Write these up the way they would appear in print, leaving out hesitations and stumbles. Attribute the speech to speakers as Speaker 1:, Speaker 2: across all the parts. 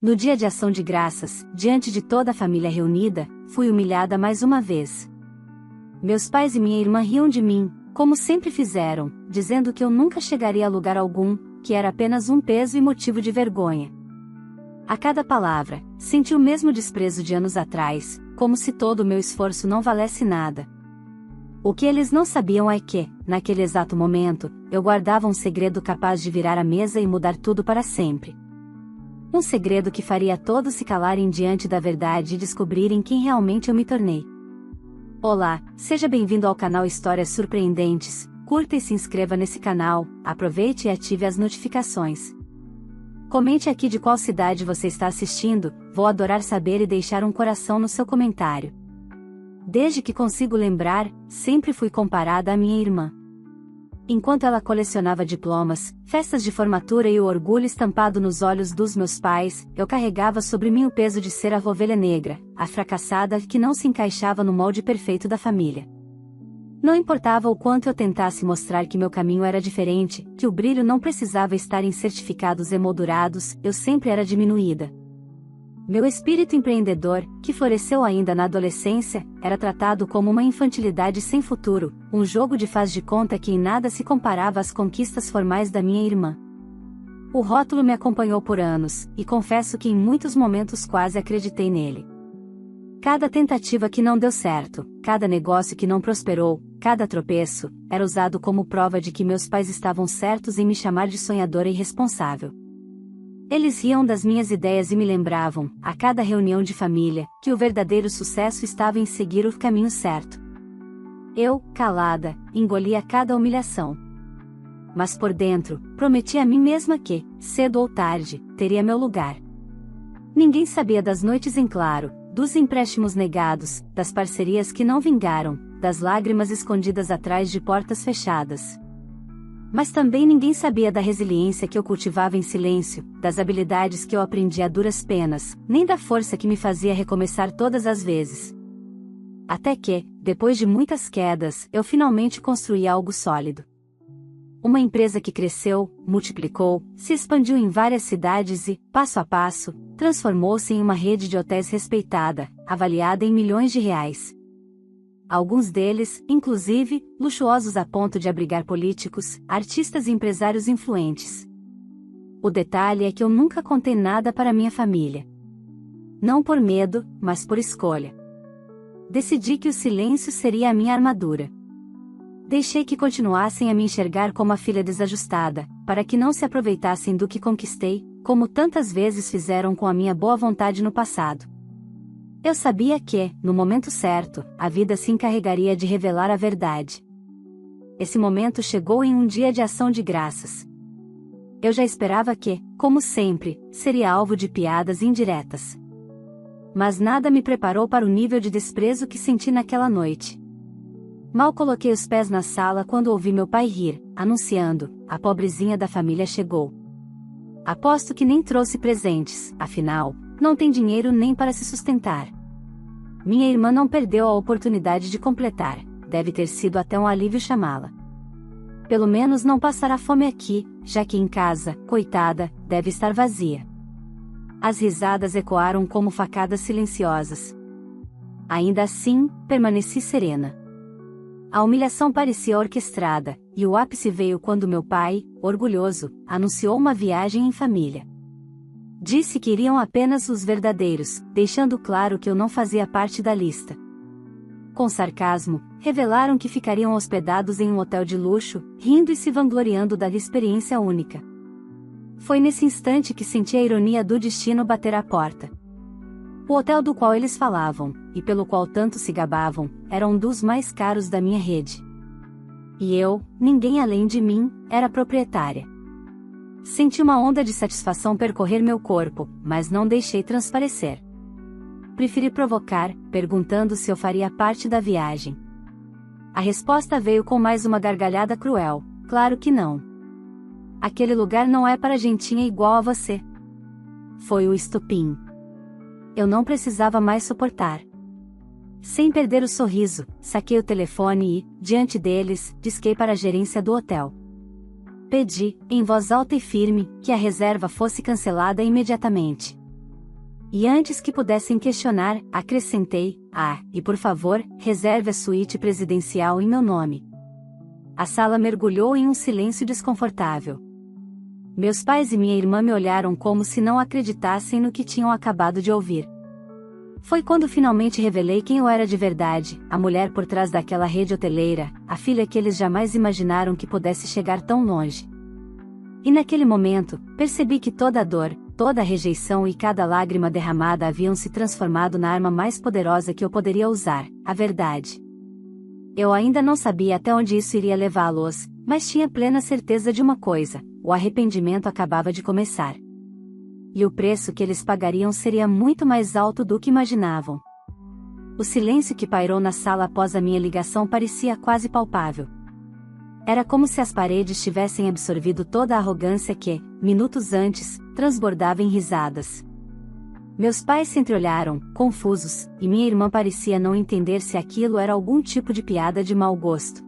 Speaker 1: No dia de ação de graças, diante de toda a família reunida, fui humilhada mais uma vez. Meus pais e minha irmã riam de mim, como sempre fizeram, dizendo que eu nunca chegaria a lugar algum, que era apenas um peso e motivo de vergonha. A cada palavra, senti o mesmo desprezo de anos atrás, como se todo o meu esforço não valesse nada. O que eles não sabiam é que, naquele exato momento, eu guardava um segredo capaz de virar a mesa e mudar tudo para sempre. Um segredo que faria todos se calarem diante da verdade e descobrirem quem realmente eu me tornei. Olá, seja bem-vindo ao canal Histórias Surpreendentes. Curta e se inscreva nesse canal, aproveite e ative as notificações. Comente aqui de qual cidade você está assistindo, vou adorar saber e deixar um coração no seu comentário. Desde que consigo lembrar, sempre fui comparada à minha irmã. Enquanto ela colecionava diplomas, festas de formatura e o orgulho estampado nos olhos dos meus pais, eu carregava sobre mim o peso de ser a ovelha negra, a fracassada que não se encaixava no molde perfeito da família. Não importava o quanto eu tentasse mostrar que meu caminho era diferente, que o brilho não precisava estar em certificados emoldurados, eu sempre era diminuída. Meu espírito empreendedor, que floresceu ainda na adolescência, era tratado como uma infantilidade sem futuro, um jogo de faz de conta que em nada se comparava às conquistas formais da minha irmã. O rótulo me acompanhou por anos, e confesso que em muitos momentos quase acreditei nele. Cada tentativa que não deu certo, cada negócio que não prosperou, cada tropeço, era usado como prova de que meus pais estavam certos em me chamar de sonhadora e irresponsável. Eles riam das minhas ideias e me lembravam, a cada reunião de família, que o verdadeiro sucesso estava em seguir o caminho certo. Eu, calada, engolia cada humilhação. Mas por dentro, prometi a mim mesma que, cedo ou tarde, teria meu lugar. Ninguém sabia das noites em claro, dos empréstimos negados, das parcerias que não vingaram, das lágrimas escondidas atrás de portas fechadas. Mas também ninguém sabia da resiliência que eu cultivava em silêncio, das habilidades que eu aprendi a duras penas, nem da força que me fazia recomeçar todas as vezes. Até que, depois de muitas quedas, eu finalmente construí algo sólido. Uma empresa que cresceu, multiplicou, se expandiu em várias cidades e, passo a passo, transformou-se em uma rede de hotéis respeitada, avaliada em milhões de reais. Alguns deles, inclusive, luxuosos a ponto de abrigar políticos, artistas e empresários influentes. O detalhe é que eu nunca contei nada para minha família. Não por medo, mas por escolha. Decidi que o silêncio seria a minha armadura. Deixei que continuassem a me enxergar como a filha desajustada, para que não se aproveitassem do que conquistei, como tantas vezes fizeram com a minha boa vontade no passado. Eu sabia que, no momento certo, a vida se encarregaria de revelar a verdade. Esse momento chegou em um dia de ação de graças. Eu já esperava que, como sempre, seria alvo de piadas indiretas. Mas nada me preparou para o nível de desprezo que senti naquela noite. Mal coloquei os pés na sala quando ouvi meu pai rir, anunciando: a pobrezinha da família chegou. Aposto que nem trouxe presentes, afinal, não tem dinheiro nem para se sustentar. Minha irmã não perdeu a oportunidade de completar, deve ter sido até um alívio chamá-la. Pelo menos não passará fome aqui, já que em casa, coitada, deve estar vazia. As risadas ecoaram como facadas silenciosas. Ainda assim, permaneci serena. A humilhação parecia orquestrada, e o ápice veio quando meu pai, orgulhoso, anunciou uma viagem em família. Disse que iriam apenas os verdadeiros, deixando claro que eu não fazia parte da lista. Com sarcasmo, revelaram que ficariam hospedados em um hotel de luxo, rindo e se vangloriando da experiência única. Foi nesse instante que senti a ironia do destino bater à porta. O hotel do qual eles falavam, e pelo qual tanto se gabavam, era um dos mais caros da minha rede. E eu, ninguém além de mim, era proprietária. Senti uma onda de satisfação percorrer meu corpo, mas não deixei transparecer. Preferi provocar, perguntando se eu faria parte da viagem. A resposta veio com mais uma gargalhada cruel: claro que não. Aquele lugar não é para gentinha igual a você. Foi o estopim. Eu não precisava mais suportar. Sem perder o sorriso, saquei o telefone e, diante deles, disquei para a gerência do hotel. Pedi, em voz alta e firme, que a reserva fosse cancelada imediatamente. E antes que pudessem questionar, acrescentei: e por favor, reserve a suíte presidencial em meu nome. A sala mergulhou em um silêncio desconfortável. Meus pais e minha irmã me olharam como se não acreditassem no que tinham acabado de ouvir. Foi quando finalmente revelei quem eu era de verdade, a mulher por trás daquela rede hoteleira, a filha que eles jamais imaginaram que pudesse chegar tão longe. E naquele momento, percebi que toda a dor, toda a rejeição e cada lágrima derramada haviam se transformado na arma mais poderosa que eu poderia usar, a verdade. Eu ainda não sabia até onde isso iria levá-los, mas tinha plena certeza de uma coisa: o arrependimento acabava de começar. E o preço que eles pagariam seria muito mais alto do que imaginavam. O silêncio que pairou na sala após a minha ligação parecia quase palpável. Era como se as paredes tivessem absorvido toda a arrogância que, minutos antes, transbordava em risadas. Meus pais se entreolharam, confusos, e minha irmã parecia não entender se aquilo era algum tipo de piada de mau gosto.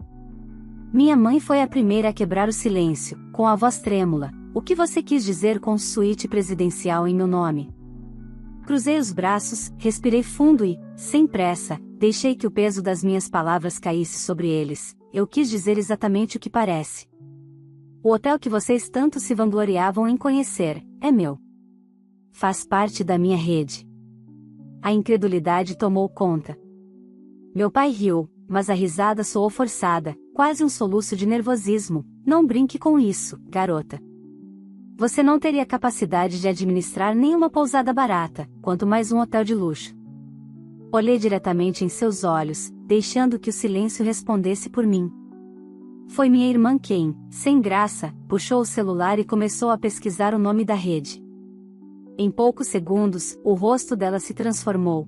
Speaker 1: Minha mãe foi a primeira a quebrar o silêncio, com a voz trêmula: "O que você quis dizer com suíte presidencial em meu nome?" Cruzei os braços, respirei fundo e, sem pressa, deixei que o peso das minhas palavras caísse sobre eles. Eu quis dizer exatamente o que parece. O hotel que vocês tanto se vangloriavam em conhecer, é meu. Faz parte da minha rede. A incredulidade tomou conta. Meu pai riu, mas a risada soou forçada, quase um soluço de nervosismo. "Não brinque com isso, garota. Você não teria capacidade de administrar nenhuma pousada barata, quanto mais um hotel de luxo." Olhei diretamente em seus olhos, deixando que o silêncio respondesse por mim. Foi minha irmã quem, sem graça, puxou o celular e começou a pesquisar o nome da rede. Em poucos segundos, o rosto dela se transformou.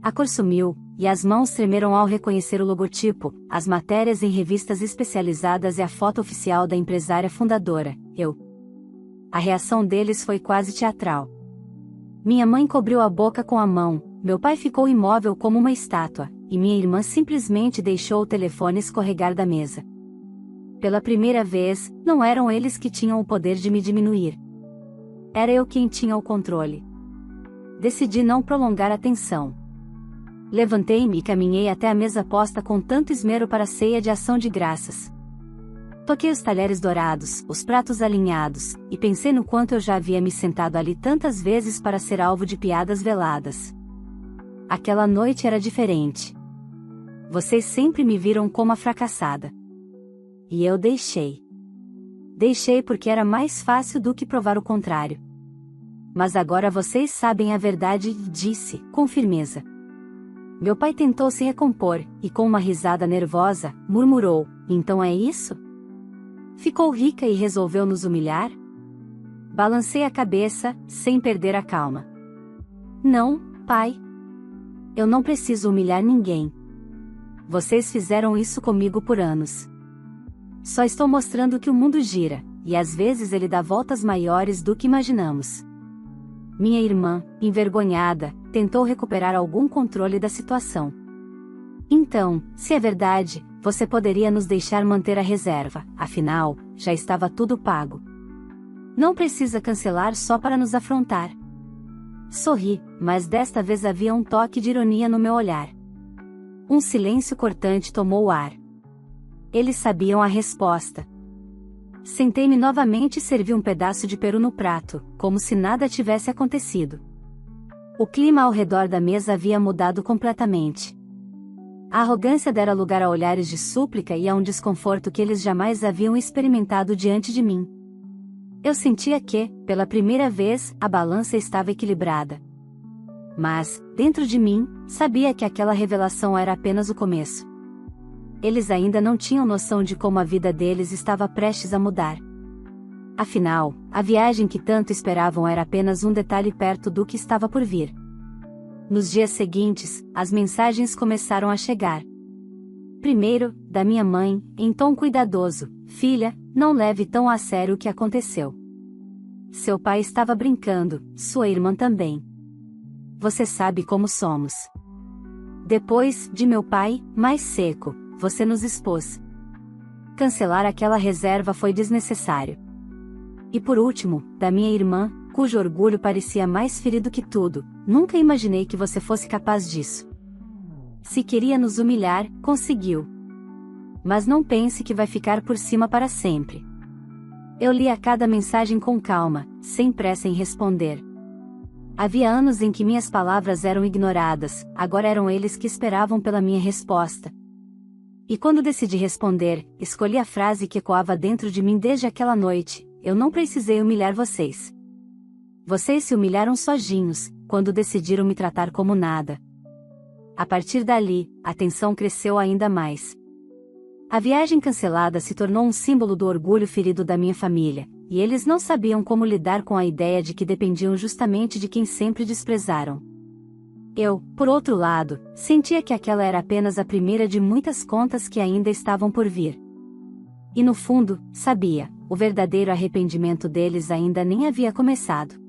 Speaker 1: A cor sumiu, e as mãos tremeram ao reconhecer o logotipo, as matérias em revistas especializadas e a foto oficial da empresária fundadora, eu. A reação deles foi quase teatral. Minha mãe cobriu a boca com a mão, meu pai ficou imóvel como uma estátua, e minha irmã simplesmente deixou o telefone escorregar da mesa. Pela primeira vez, não eram eles que tinham o poder de me diminuir. Era eu quem tinha o controle. Decidi não prolongar a tensão. Levantei-me e caminhei até a mesa posta com tanto esmero para a ceia de ação de graças. Toquei os talheres dourados, os pratos alinhados, e pensei no quanto eu já havia me sentado ali tantas vezes para ser alvo de piadas veladas. Aquela noite era diferente. Vocês sempre me viram como a fracassada. E eu deixei. Deixei porque era mais fácil do que provar o contrário. Mas agora vocês sabem a verdade, disse, com firmeza. Meu pai tentou se recompor, e com uma risada nervosa, murmurou: "Então é isso? Ficou rica e resolveu nos humilhar?" Balancei a cabeça, sem perder a calma. "Não, pai. Eu não preciso humilhar ninguém. Vocês fizeram isso comigo por anos. Só estou mostrando que o mundo gira, e às vezes ele dá voltas maiores do que imaginamos." Minha irmã, envergonhada, tentou recuperar algum controle da situação. "Então, se é verdade, você poderia nos deixar manter a reserva, afinal, já estava tudo pago. Não precisa cancelar só para nos afrontar." Sorri, mas desta vez havia um toque de ironia no meu olhar. Um silêncio cortante tomou o ar. Eles sabiam a resposta. Sentei-me novamente e servi um pedaço de peru no prato, como se nada tivesse acontecido. O clima ao redor da mesa havia mudado completamente. A arrogância dera lugar a olhares de súplica e a um desconforto que eles jamais haviam experimentado diante de mim. Eu sentia que, pela primeira vez, a balança estava equilibrada. Mas, dentro de mim, sabia que aquela revelação era apenas o começo. Eles ainda não tinham noção de como a vida deles estava prestes a mudar. Afinal, a viagem que tanto esperavam era apenas um detalhe perto do que estava por vir. Nos dias seguintes, as mensagens começaram a chegar. Primeiro, da minha mãe, em tom cuidadoso: "Filha, não leve tão a sério o que aconteceu. Seu pai estava brincando, sua irmã também. Você sabe como somos." Depois, de meu pai, mais seco: "Você nos expôs. Cancelar aquela reserva foi desnecessário." E por último, da minha irmã, cujo orgulho parecia mais ferido que tudo, nunca imaginei que você fosse capaz disso. Se queria nos humilhar, conseguiu. Mas não pense que vai ficar por cima para sempre. Eu lia cada mensagem com calma, sem pressa em responder. Havia anos em que minhas palavras eram ignoradas, agora eram eles que esperavam pela minha resposta. E quando decidi responder, escolhi a frase que ecoava dentro de mim desde aquela noite: eu não precisei humilhar vocês. Vocês se humilharam sozinhos, quando decidiram me tratar como nada. A partir dali, a tensão cresceu ainda mais. A viagem cancelada se tornou um símbolo do orgulho ferido da minha família, e eles não sabiam como lidar com a ideia de que dependiam justamente de quem sempre desprezaram. Eu, por outro lado, sentia que aquela era apenas a primeira de muitas contas que ainda estavam por vir. E no fundo, sabia, o verdadeiro arrependimento deles ainda nem havia começado.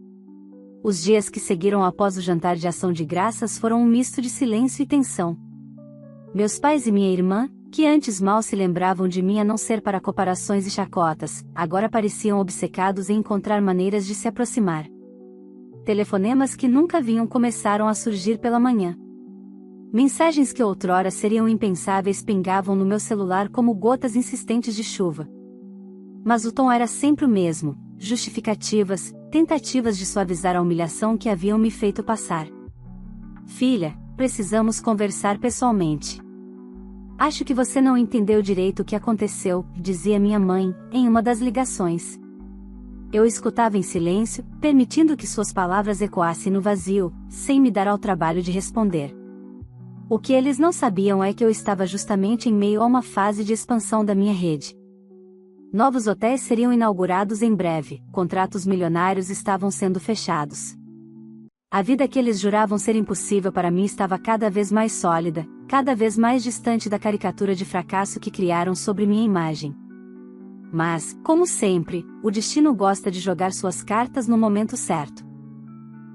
Speaker 1: Os dias que seguiram após o jantar de ação de graças foram um misto de silêncio e tensão. Meus pais e minha irmã, que antes mal se lembravam de mim a não ser para comparações e chacotas, agora pareciam obcecados em encontrar maneiras de se aproximar. Telefonemas que nunca vinham começaram a surgir pela manhã. Mensagens que outrora seriam impensáveis pingavam no meu celular como gotas insistentes de chuva. Mas o tom era sempre o mesmo: justificativas, tentativas de suavizar a humilhação que haviam me feito passar. Filha, precisamos conversar pessoalmente. Acho que você não entendeu direito o que aconteceu, dizia minha mãe, em uma das ligações. Eu escutava em silêncio, permitindo que suas palavras ecoassem no vazio, sem me dar ao trabalho de responder. O que eles não sabiam é que eu estava justamente em meio a uma fase de expansão da minha rede. Novos hotéis seriam inaugurados em breve, contratos milionários estavam sendo fechados. A vida que eles juravam ser impossível para mim estava cada vez mais sólida, cada vez mais distante da caricatura de fracasso que criaram sobre minha imagem. Mas, como sempre, o destino gosta de jogar suas cartas no momento certo.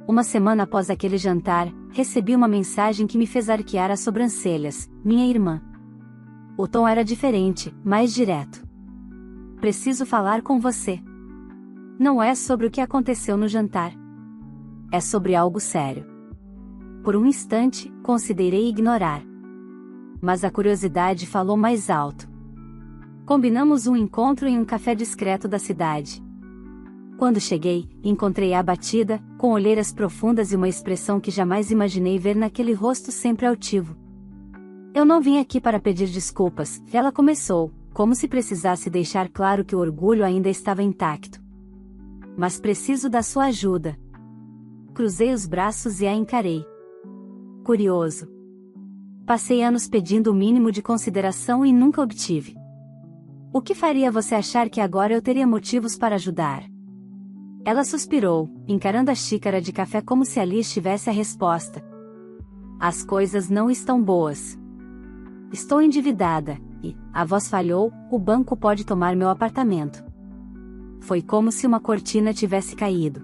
Speaker 1: Uma semana após aquele jantar, recebi uma mensagem que me fez arquear as sobrancelhas: minha irmã. O tom era diferente, mais direto. Preciso falar com você. Não é sobre o que aconteceu no jantar. É sobre algo sério. Por um instante, considerei ignorar. Mas a curiosidade falou mais alto. Combinamos um encontro em um café discreto da cidade. Quando cheguei, encontrei-a abatida, com olheiras profundas e uma expressão que jamais imaginei ver naquele rosto sempre altivo. Eu não vim aqui para pedir desculpas, ela começou, como se precisasse deixar claro que o orgulho ainda estava intacto. Mas preciso da sua ajuda. Cruzei os braços e a encarei. Curioso. Passei anos pedindo o mínimo de consideração e nunca obtive. O que faria você achar que agora eu teria motivos para ajudar? Ela suspirou, encarando a xícara de café como se ali estivesse a resposta. As coisas não estão boas. Estou endividada, e, a voz falhou, o banco pode tomar meu apartamento. Foi como se uma cortina tivesse caído.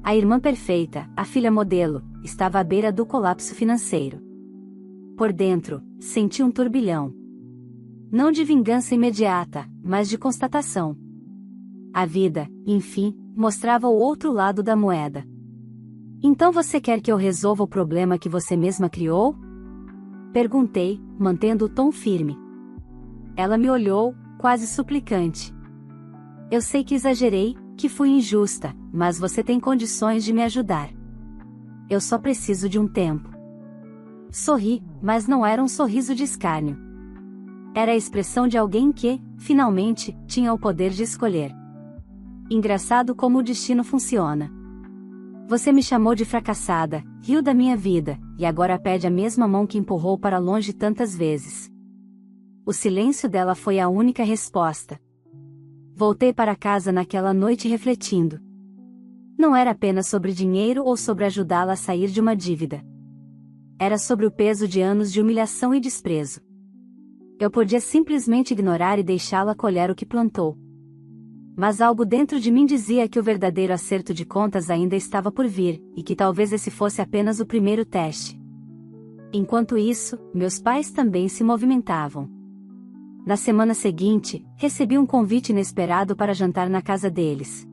Speaker 1: A irmã perfeita, a filha modelo, estava à beira do colapso financeiro. Por dentro, senti um turbilhão. Não de vingança imediata, mas de constatação. A vida, enfim, mostrava o outro lado da moeda. Então você quer que eu resolva o problema que você mesma criou? Perguntei, mantendo o tom firme. Ela me olhou, quase suplicante. Eu sei que exagerei, que fui injusta, mas você tem condições de me ajudar. Eu só preciso de um tempo. Sorri, mas não era um sorriso de escárnio. Era a expressão de alguém que, finalmente, tinha o poder de escolher. Engraçado como o destino funciona. Você me chamou de fracassada, riu da minha vida, e agora pede a mesma mão que empurrou para longe tantas vezes. O silêncio dela foi a única resposta. Voltei para casa naquela noite refletindo. Não era apenas sobre dinheiro ou sobre ajudá-la a sair de uma dívida. Era sobre o peso de anos de humilhação e desprezo. Eu podia simplesmente ignorar e deixá-la colher o que plantou. Mas algo dentro de mim dizia que o verdadeiro acerto de contas ainda estava por vir, e que talvez esse fosse apenas o primeiro teste. Enquanto isso, meus pais também se movimentavam. Na semana seguinte, recebi um convite inesperado para jantar na casa deles.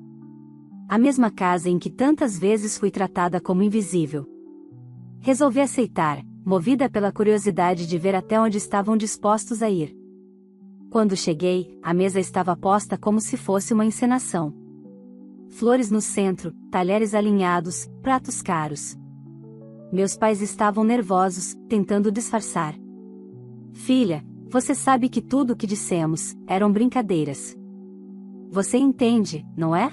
Speaker 1: a mesma casa em que tantas vezes fui tratada como invisível. Resolvi aceitar, movida pela curiosidade de ver até onde estavam dispostos a ir. Quando cheguei, a mesa estava posta como se fosse uma encenação. Flores no centro, talheres alinhados, pratos caros. Meus pais estavam nervosos, tentando disfarçar. Filha, você sabe que tudo o que dissemos eram brincadeiras. Você entende, não é?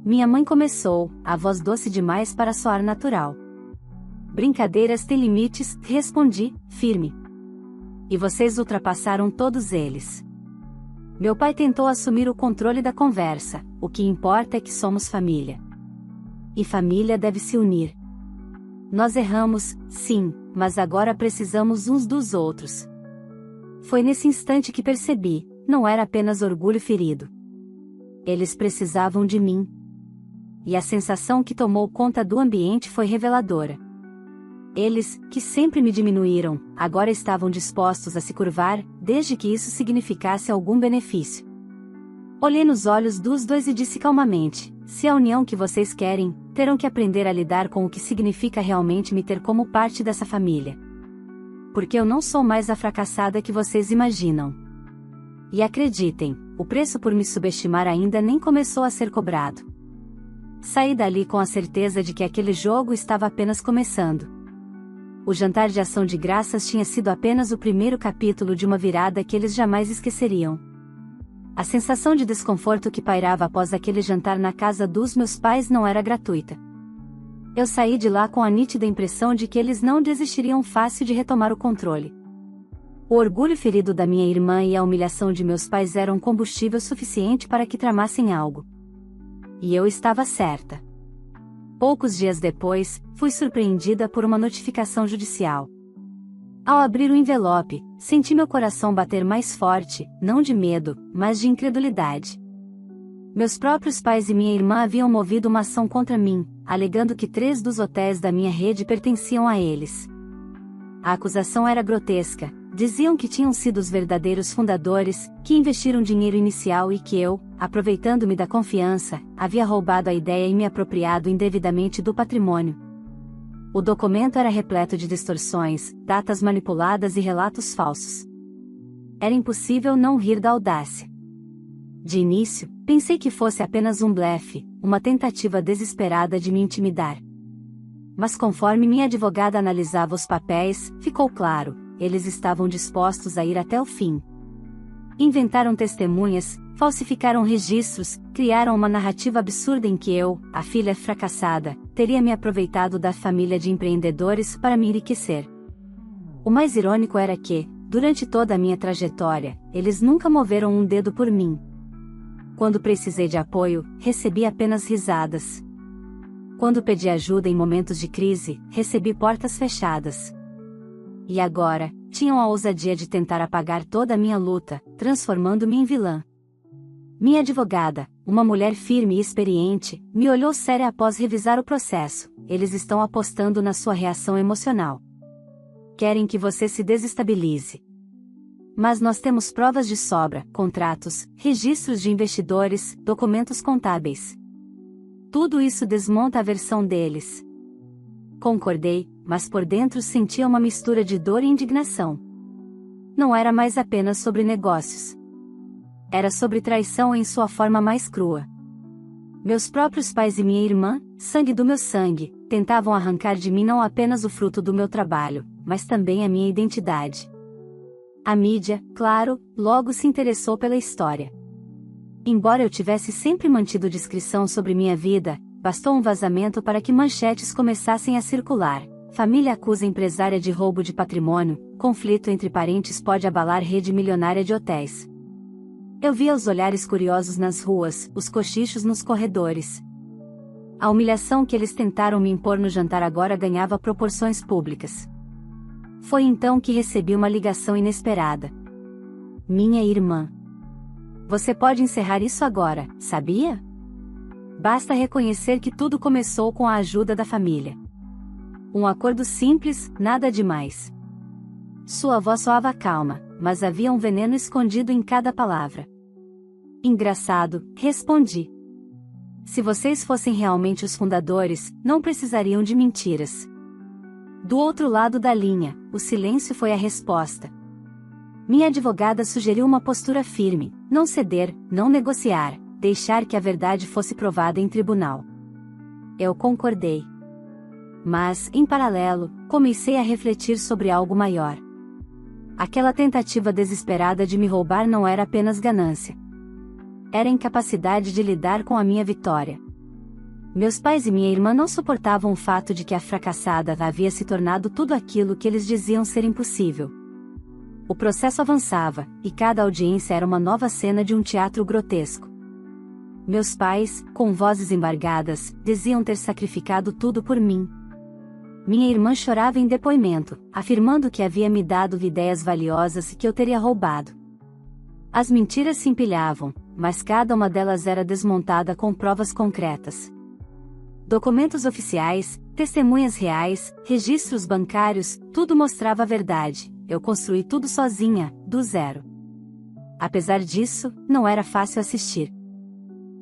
Speaker 1: Minha mãe começou, a voz doce demais para soar natural. Brincadeiras têm limites, respondi, firme. E vocês ultrapassaram todos eles. Meu pai tentou assumir o controle da conversa, o que importa é que somos família. E família deve se unir. Nós erramos, sim, mas agora precisamos uns dos outros. Foi nesse instante que percebi, não era apenas orgulho ferido. Eles precisavam de mim. E a sensação que tomou conta do ambiente foi reveladora. Eles, que sempre me diminuíram, agora estavam dispostos a se curvar, desde que isso significasse algum benefício. Olhei nos olhos dos dois e disse calmamente: se a união que vocês querem, terão que aprender a lidar com o que significa realmente me ter como parte dessa família. Porque eu não sou mais a fracassada que vocês imaginam. E acreditem, o preço por me subestimar ainda nem começou a ser cobrado. Saí dali com a certeza de que aquele jogo estava apenas começando. O jantar de ação de graças tinha sido apenas o primeiro capítulo de uma virada que eles jamais esqueceriam. A sensação de desconforto que pairava após aquele jantar na casa dos meus pais não era gratuita. Eu saí de lá com a nítida impressão de que eles não desistiriam fácil de retomar o controle. O orgulho ferido da minha irmã e a humilhação de meus pais eram combustível suficiente para que tramassem algo. E eu estava certa. Poucos dias depois, fui surpreendida por uma notificação judicial. Ao abrir o envelope, senti meu coração bater mais forte, não de medo, mas de incredulidade. Meus próprios pais e minha irmã haviam movido uma ação contra mim, alegando que 3 dos hotéis da minha rede pertenciam a eles. A acusação era grotesca. Diziam que tinham sido os verdadeiros fundadores, que investiram dinheiro inicial e que eu, aproveitando-me da confiança, havia roubado a ideia e me apropriado indevidamente do patrimônio. O documento era repleto de distorções, datas manipuladas e relatos falsos. Era impossível não rir da audácia. De início, pensei que fosse apenas um blefe, uma tentativa desesperada de me intimidar. Mas conforme minha advogada analisava os papéis, ficou claro. Eles estavam dispostos a ir até o fim. Inventaram testemunhas, falsificaram registros, criaram uma narrativa absurda em que eu, a filha fracassada, teria me aproveitado da família de empreendedores para me enriquecer. O mais irônico era que, durante toda a minha trajetória, eles nunca moveram um dedo por mim. Quando precisei de apoio, recebi apenas risadas. Quando pedi ajuda em momentos de crise, recebi portas fechadas. E agora, tinham a ousadia de tentar apagar toda a minha luta, transformando-me em vilã. Minha advogada, uma mulher firme e experiente, me olhou séria após revisar o processo. Eles estão apostando na sua reação emocional. Querem que você se desestabilize. Mas nós temos provas de sobra, contratos, registros de investidores, documentos contábeis. Tudo isso desmonta a versão deles. Concordei, mas por dentro sentia uma mistura de dor e indignação. Não era mais apenas sobre negócios. Era sobre traição em sua forma mais crua. Meus próprios pais e minha irmã, sangue do meu sangue, tentavam arrancar de mim não apenas o fruto do meu trabalho, mas também a minha identidade. A mídia, claro, logo se interessou pela história. Embora eu tivesse sempre mantido discrição sobre minha vida, bastou um vazamento para que manchetes começassem a circular. Família acusa empresária de roubo de patrimônio, conflito entre parentes pode abalar rede milionária de hotéis. Eu via os olhares curiosos nas ruas, os cochichos nos corredores. A humilhação que eles tentaram me impor no jantar agora ganhava proporções públicas. Foi então que recebi uma ligação inesperada. Minha irmã. Você pode encerrar isso agora, sabia? Basta reconhecer que tudo começou com a ajuda da família. Um acordo simples, nada demais. Sua voz soava calma, mas havia um veneno escondido em cada palavra. Engraçado, respondi. se vocês fossem realmente os fundadores, não precisariam de mentiras. Do outro lado da linha, o silêncio foi a resposta. Minha advogada sugeriu uma postura firme, não ceder, não negociar, deixar que a verdade fosse provada em tribunal. Eu concordei. Mas, em paralelo, comecei a refletir sobre algo maior. Aquela tentativa desesperada de me roubar não era apenas ganância. Era a incapacidade de lidar com a minha vitória. Meus pais e minha irmã não suportavam o fato de que a fracassada havia se tornado tudo aquilo que eles diziam ser impossível. O processo avançava, e cada audiência era uma nova cena de um teatro grotesco. Meus pais, com vozes embargadas, diziam ter sacrificado tudo por mim. Minha irmã chorava em depoimento, afirmando que havia me dado ideias valiosas e que eu teria roubado. As mentiras se empilhavam, mas cada uma delas era desmontada com provas concretas. Documentos oficiais, testemunhas reais, registros bancários, tudo mostrava a verdade. Eu construí tudo sozinha, do zero. Apesar disso, não era fácil assistir.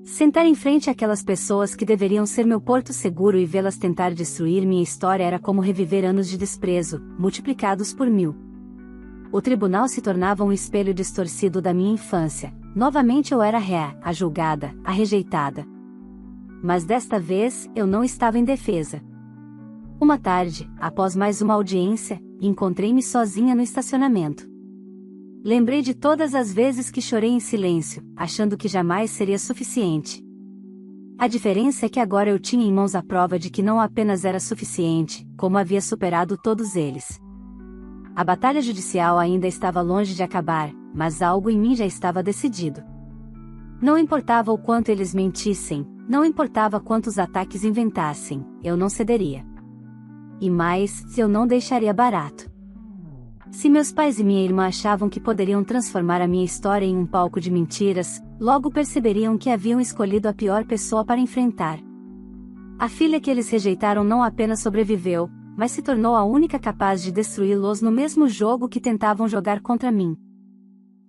Speaker 1: Sentar em frente àquelas pessoas que deveriam ser meu porto seguro e vê-las tentar destruir minha história era como reviver anos de desprezo, multiplicados por 1000. O tribunal se tornava um espelho distorcido da minha infância. Novamente eu era ré, a julgada, a rejeitada. Mas desta vez, eu não estava em defesa. Uma tarde, após mais uma audiência, encontrei-me sozinha no estacionamento. Lembrei de todas as vezes que chorei em silêncio, achando que jamais seria suficiente. A diferença é que agora eu tinha em mãos a prova de que não apenas era suficiente, como havia superado todos eles. A batalha judicial ainda estava longe de acabar, mas algo em mim já estava decidido. Não importava o quanto eles mentissem, não importava quantos ataques inventassem, eu não cederia. E mais, se eu não deixaria barato. Se meus pais e minha irmã achavam que poderiam transformar a minha história em um palco de mentiras, logo perceberiam que haviam escolhido a pior pessoa para enfrentar. A filha que eles rejeitaram não apenas sobreviveu, mas se tornou a única capaz de destruí-los no mesmo jogo que tentavam jogar contra mim.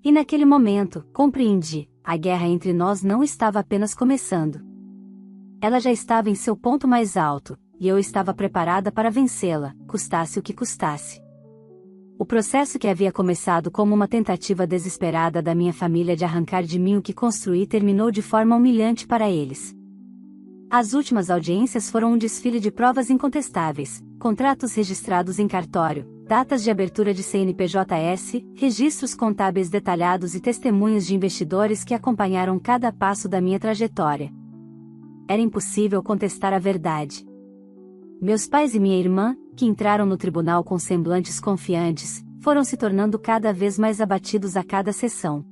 Speaker 1: E naquele momento, compreendi, a guerra entre nós não estava apenas começando. Ela já estava em seu ponto mais alto, e eu estava preparada para vencê-la, custasse o que custasse. O processo que havia começado como uma tentativa desesperada da minha família de arrancar de mim o que construí terminou de forma humilhante para eles. As últimas audiências foram um desfile de provas incontestáveis, contratos registrados em cartório, datas de abertura de CNPJs, registros contábeis detalhados e testemunhos de investidores que acompanharam cada passo da minha trajetória. Era impossível contestar a verdade. Meus pais e minha irmã, que entraram no tribunal com semblantes confiantes, foram se tornando cada vez mais abatidos a cada sessão.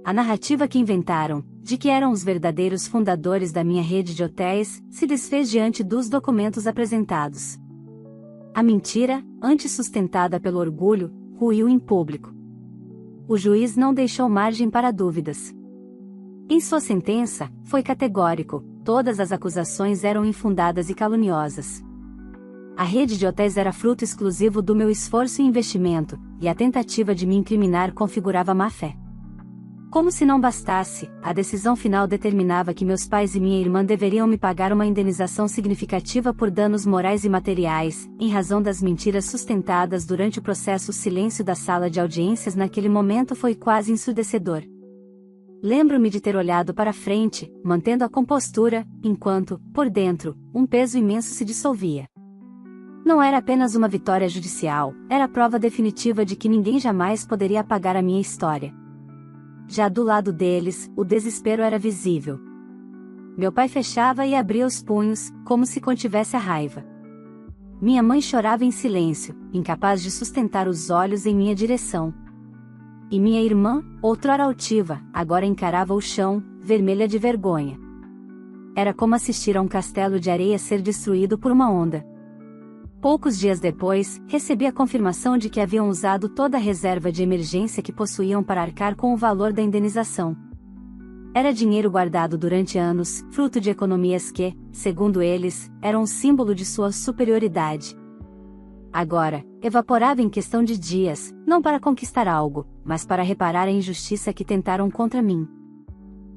Speaker 1: A narrativa que inventaram, de que eram os verdadeiros fundadores da minha rede de hotéis, se desfez diante dos documentos apresentados. A mentira, antes sustentada pelo orgulho, ruiu em público. O juiz não deixou margem para dúvidas. Em sua sentença, foi categórico: todas as acusações eram infundadas e caluniosas. A rede de hotéis era fruto exclusivo do meu esforço e investimento, e a tentativa de me incriminar configurava má-fé. Como se não bastasse, a decisão final determinava que meus pais e minha irmã deveriam me pagar uma indenização significativa por danos morais e materiais, em razão das mentiras sustentadas durante o processo. O silêncio da sala de audiências naquele momento foi quase ensurdecedor. Lembro-me de ter olhado para frente, mantendo a compostura, enquanto, por dentro, um peso imenso se dissolvia. Não era apenas uma vitória judicial, era a prova definitiva de que ninguém jamais poderia apagar a minha história. Já do lado deles, o desespero era visível. Meu pai fechava e abria os punhos, como se contivesse a raiva. Minha mãe chorava em silêncio, incapaz de sustentar os olhos em minha direção. E minha irmã, outrora altiva, agora encarava o chão, vermelha de vergonha. Era como assistir a um castelo de areia ser destruído por uma onda. Poucos dias depois, recebi a confirmação de que haviam usado toda a reserva de emergência que possuíam para arcar com o valor da indenização. Era dinheiro guardado durante anos, fruto de economias que, segundo eles, eram um símbolo de sua superioridade. Agora, evaporava em questão de dias, não para conquistar algo, mas para reparar a injustiça que tentaram contra mim.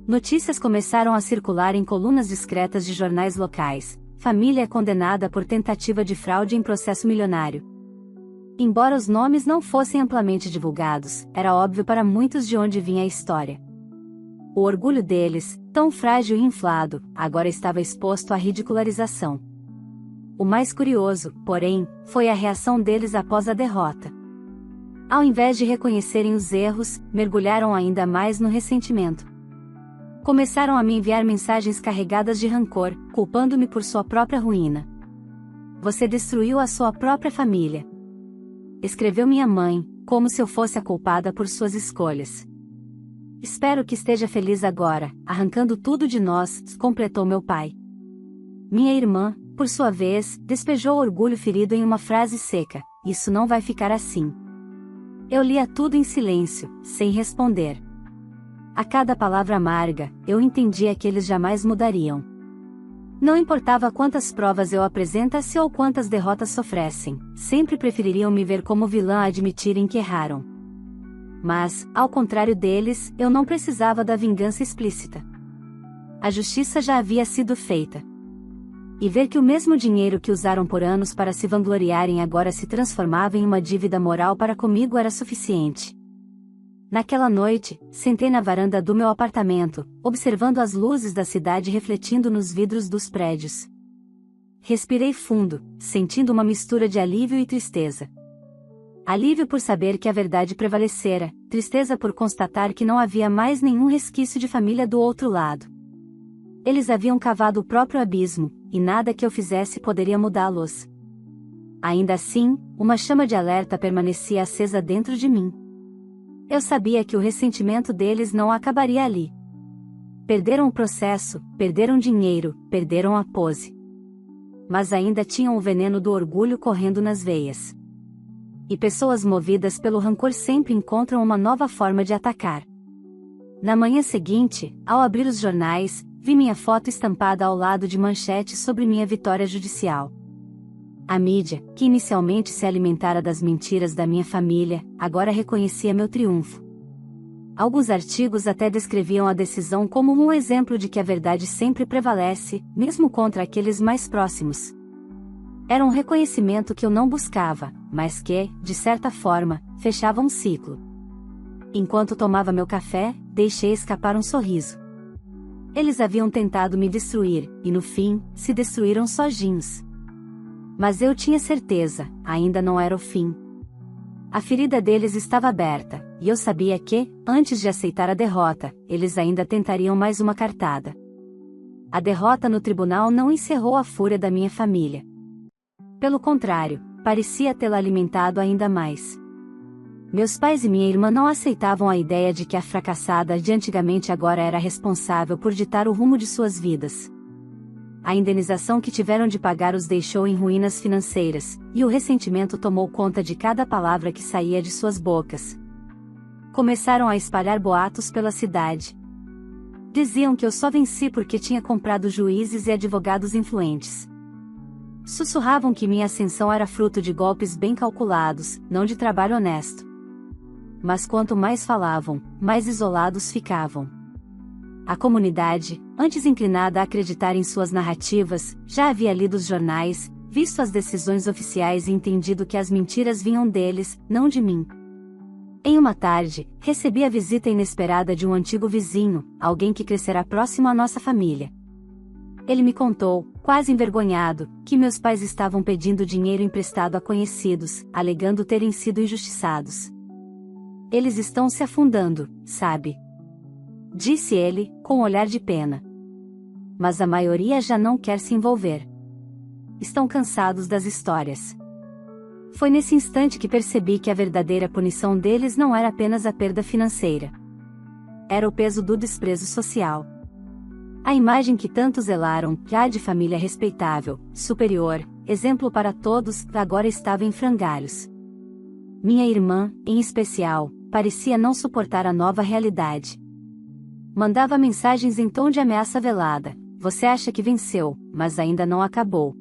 Speaker 1: Notícias começaram a circular em colunas discretas de jornais locais. Família é condenada por tentativa de fraude em processo milionário. Embora os nomes não fossem amplamente divulgados, era óbvio para muitos de onde vinha a história. O orgulho deles, tão frágil e inflado, agora estava exposto à ridicularização. O mais curioso, porém, foi a reação deles após a derrota. Ao invés de reconhecerem os erros, mergulharam ainda mais no ressentimento. Começaram a me enviar mensagens carregadas de rancor, culpando-me por sua própria ruína. Você destruiu a sua própria família. Escreveu minha mãe, como se eu fosse a culpada por suas escolhas. Espero que esteja feliz agora, arrancando tudo de nós, completou meu pai. Minha irmã, por sua vez, despejou o orgulho ferido em uma frase seca: isso não vai ficar assim. Eu lia tudo em silêncio, sem responder. A cada palavra amarga, eu entendia que eles jamais mudariam. Não importava quantas provas eu apresentasse ou quantas derrotas sofressem, sempre prefeririam me ver como vilã a admitirem que erraram. Mas, ao contrário deles, eu não precisava da vingança explícita. A justiça já havia sido feita. E ver que o mesmo dinheiro que usaram por anos para se vangloriarem agora se transformava em uma dívida moral para comigo era suficiente. Naquela noite, sentei na varanda do meu apartamento, observando as luzes da cidade refletindo nos vidros dos prédios. Respirei fundo, sentindo uma mistura de alívio e tristeza. Alívio por saber que a verdade prevalecera, tristeza por constatar que não havia mais nenhum resquício de família do outro lado. Eles haviam cavado o próprio abismo, e nada que eu fizesse poderia mudá-los. Ainda assim, uma chama de alerta permanecia acesa dentro de mim. Eu sabia que o ressentimento deles não acabaria ali. Perderam o processo, perderam dinheiro, perderam a pose. Mas ainda tinham o veneno do orgulho correndo nas veias. E pessoas movidas pelo rancor sempre encontram uma nova forma de atacar. Na manhã seguinte, ao abrir os jornais, vi minha foto estampada ao lado de manchetes sobre minha vitória judicial. A mídia, que inicialmente se alimentara das mentiras da minha família, agora reconhecia meu triunfo. Alguns artigos até descreviam a decisão como um exemplo de que a verdade sempre prevalece, mesmo contra aqueles mais próximos. Era um reconhecimento que eu não buscava, mas que, de certa forma, fechava um ciclo. Enquanto tomava meu café, deixei escapar um sorriso. Eles haviam tentado me destruir, e no fim, se destruíram sozinhos. Mas eu tinha certeza, ainda não era o fim. A ferida deles estava aberta, e eu sabia que, antes de aceitar a derrota, eles ainda tentariam mais uma cartada. A derrota no tribunal não encerrou a fúria da minha família. Pelo contrário, parecia tê-la alimentado ainda mais. Meus pais e minha irmã não aceitavam a ideia de que a fracassada de antigamente agora era responsável por ditar o rumo de suas vidas. A indenização que tiveram de pagar os deixou em ruínas financeiras, e o ressentimento tomou conta de cada palavra que saía de suas bocas. Começaram a espalhar boatos pela cidade. Diziam que eu só venci porque tinha comprado juízes e advogados influentes. Sussurravam que minha ascensão era fruto de golpes bem calculados, não de trabalho honesto. Mas quanto mais falavam, mais isolados ficavam. A comunidade, antes inclinada a acreditar em suas narrativas, já havia lido os jornais, visto as decisões oficiais e entendido que as mentiras vinham deles, não de mim. Em uma tarde, recebi a visita inesperada de um antigo vizinho, alguém que crescerá próximo à nossa família. Ele me contou, quase envergonhado, que meus pais estavam pedindo dinheiro emprestado a conhecidos, alegando terem sido injustiçados. Eles estão se afundando, sabe? Disse ele, com um olhar de pena. Mas a maioria já não quer se envolver. Estão cansados das histórias. Foi nesse instante que percebi que a verdadeira punição deles não era apenas a perda financeira. Era o peso do desprezo social. A imagem que tanto zelaram, já de família respeitável, superior, exemplo para todos, agora estava em frangalhos. Minha irmã, em especial, parecia não suportar a nova realidade. Mandava mensagens em tom de ameaça velada: você acha que venceu, mas ainda não acabou.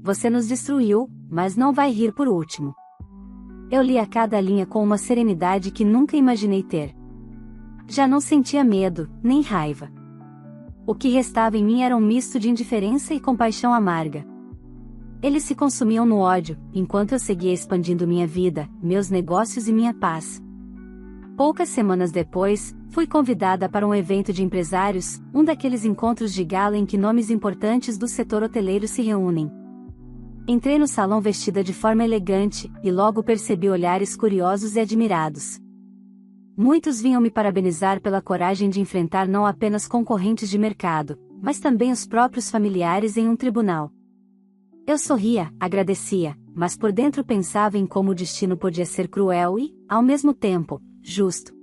Speaker 1: Você nos destruiu, mas não vai rir por último. Eu lia cada linha com uma serenidade que nunca imaginei ter. já não sentia medo, nem raiva. O que restava em mim era um misto de indiferença e compaixão amarga. Eles se consumiam no ódio, enquanto eu seguia expandindo minha vida, meus negócios e minha paz. Poucas semanas depois, fui convidada para um evento de empresários, um daqueles encontros de gala em que nomes importantes do setor hoteleiro se reúnem. Entrei no salão vestida de forma elegante, e logo percebi olhares curiosos e admirados. Muitos vinham me parabenizar pela coragem de enfrentar não apenas concorrentes de mercado, mas também os próprios familiares em um tribunal. Eu sorria, agradecia, mas por dentro pensava em como o destino podia ser cruel e, ao mesmo tempo, justo.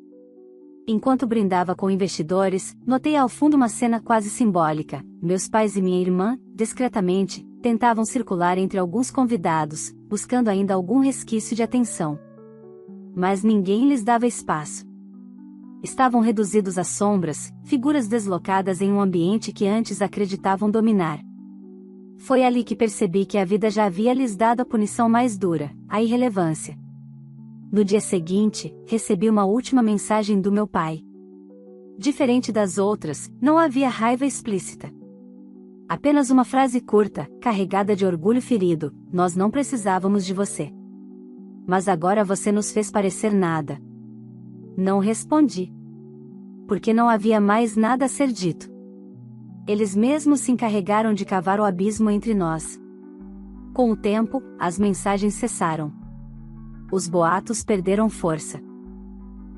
Speaker 1: Enquanto brindava com investidores, notei ao fundo uma cena quase simbólica. Meus pais e minha irmã, discretamente, tentavam circular entre alguns convidados, buscando ainda algum resquício de atenção. Mas ninguém lhes dava espaço. Estavam reduzidos a sombras, figuras deslocadas em um ambiente que antes acreditavam dominar. Foi ali que percebi que a vida já havia lhes dado a punição mais dura, a irrelevância. No dia seguinte, recebi uma última mensagem do meu pai. Diferente das outras, não havia raiva explícita. Apenas uma frase curta, carregada de orgulho ferido: nós não precisávamos de você. Mas agora você nos fez parecer nada. Não respondi. Porque não havia mais nada a ser dito. Eles mesmos se encarregaram de cavar o abismo entre nós. Com o tempo, as mensagens cessaram. Os boatos perderam força.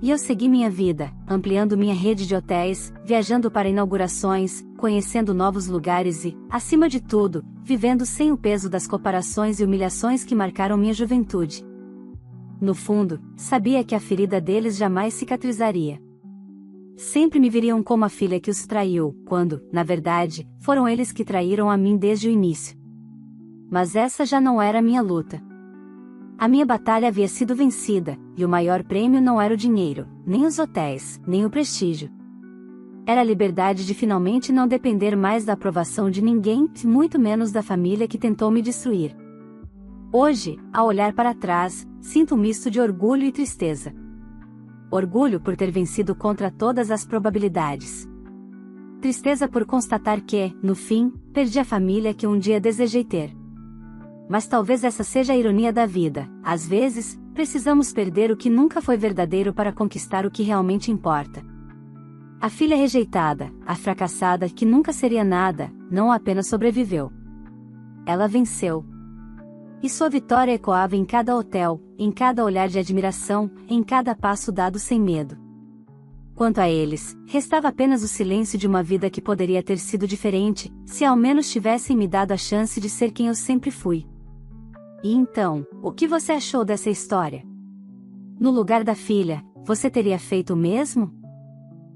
Speaker 1: E eu segui minha vida, ampliando minha rede de hotéis, viajando para inaugurações, conhecendo novos lugares e, acima de tudo, vivendo sem o peso das comparações e humilhações que marcaram minha juventude. No fundo, sabia que a ferida deles jamais cicatrizaria. Sempre me viriam como a filha que os traiu, quando, na verdade, foram eles que traíram a mim desde o início. Mas essa já não era a minha luta. A minha batalha havia sido vencida, e o maior prêmio não era o dinheiro, nem os hotéis, nem o prestígio. Era a liberdade de finalmente não depender mais da aprovação de ninguém, muito menos da família que tentou me destruir. Hoje, ao olhar para trás, sinto um misto de orgulho e tristeza. Orgulho por ter vencido contra todas as probabilidades. Tristeza por constatar que, no fim, perdi a família que um dia desejei ter. Mas talvez essa seja a ironia da vida. Às vezes, precisamos perder o que nunca foi verdadeiro para conquistar o que realmente importa. A filha rejeitada, a fracassada que nunca seria nada, não apenas sobreviveu. Ela venceu. E sua vitória ecoava em cada hotel, em cada olhar de admiração, em cada passo dado sem medo. Quanto a eles, restava apenas o silêncio de uma vida que poderia ter sido diferente, se ao menos tivessem me dado a chance de ser quem eu sempre fui. E então, o que você achou dessa história? No lugar da filha, você teria feito o mesmo?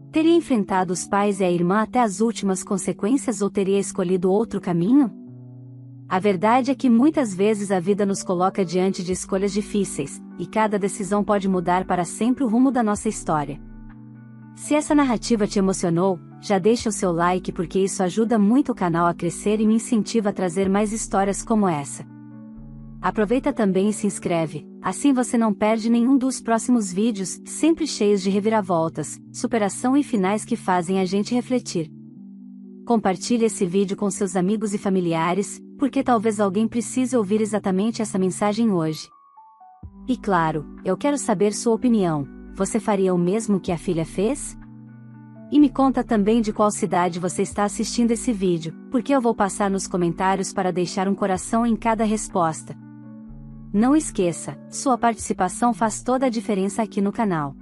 Speaker 1: Teria enfrentado os pais e a irmã até as últimas consequências ou teria escolhido outro caminho? A verdade é que muitas vezes a vida nos coloca diante de escolhas difíceis, e cada decisão pode mudar para sempre o rumo da nossa história. Se essa narrativa te emocionou, já deixa o seu like porque isso ajuda muito o canal a crescer e me incentiva a trazer mais histórias como essa. Aproveita também e se inscreve, assim você não perde nenhum dos próximos vídeos, sempre cheios de reviravoltas, superação e finais que fazem a gente refletir. Compartilhe esse vídeo com seus amigos e familiares, porque talvez alguém precise ouvir exatamente essa mensagem hoje. E claro, eu quero saber sua opinião. Você faria o mesmo que a filha fez? E me conta também de qual cidade você está assistindo esse vídeo, porque eu vou passar nos comentários para deixar um coração em cada resposta. Não esqueça, sua participação faz toda a diferença aqui no canal.